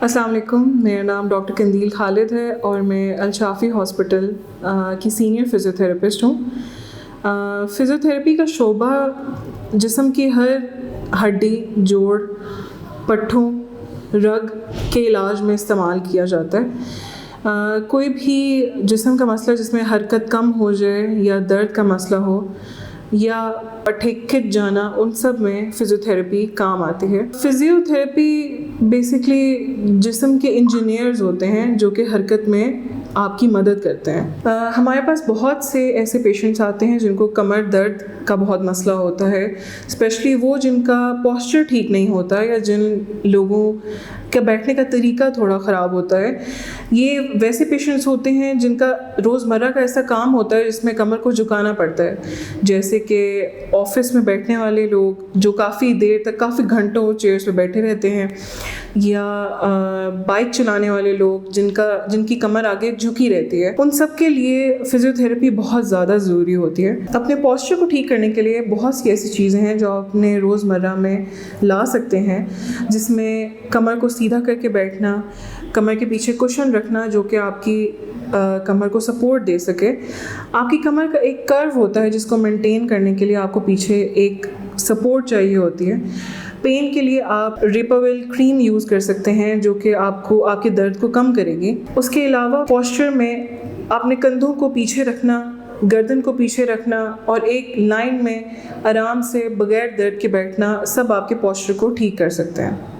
अस्सलाम वालेकुम, मेरा नाम डॉक्टर कंदील खालिद है और मैं अल-शाफ़ी हॉस्पिटल की सीनियर फ़िज़ियोथेरेपिस्ट हूँ। फ़िज़ियोथेरेपी का शोबा जिस्म की हर हड्डी, जोड़, पट्ठों, रग के इलाज में इस्तेमाल किया जाता है। कोई भी जिस्म का मसला जिसमें हरकत कम हो जाए या दर्द का मसला हो या पट्ठे खिंच जाना, उन सब में फ़िज़ियोथेरेपी काम आती है। फ़िज़ियोथेरेपी बेसिकली जिस्म के इंजीनियर्स होते हैं जो कि हरकत में आपकी मदद करते हैं। हमारे पास बहुत से ऐसे पेशेंट्स आते हैं जिनको कमर दर्द का बहुत मसला होता है, स्पेशली वो जिनका पोस्चर ठीक नहीं होता या जिन लोगों का बैठने का तरीका थोड़ा ख़राब होता है। ये वैसे पेशेंट्स होते हैं जिनका रोज़मर्रा का ऐसा काम होता है जिसमें कमर को झुकाना पड़ता है, जैसे कि ऑफिस में बैठने वाले लोग जो काफ़ी देर तक, काफ़ी घंटों चेयर्स पे बैठे रहते हैं, या बाइक चलाने वाले लोग जिनकी कमर आगे झुकी रहती है, उन सब के लिए फ़िज़ियोथेरेपी बहुत ज़्यादा ज़रूरी होती है। अपने पोस्चर को ठीक करने के लिए बहुत सी ऐसी चीज़ें हैं जो आप अपने रोज़मर्रा में ला सकते हैं, जिसमें कमर को सीधा करके बैठना, कमर के पीछे कुशन रखना जो कि आपकी कमर को सपोर्ट दे सके। आपकी कमर का एक कर्व होता है जिसको मेंटेन करने के लिए आपको पीछे एक सपोर्ट चाहिए होती है। पेन के लिए आप रिपावेल क्रीम यूज़ कर सकते हैं जो कि आपको आपके दर्द को कम करेगी। उसके अलावा पोस्चर में आपने कंधों को पीछे रखना, गर्दन को पीछे रखना और एक लाइन में आराम से बगैर दर्द के बैठना, सब आपके पोस्चर को ठीक कर सकते हैं।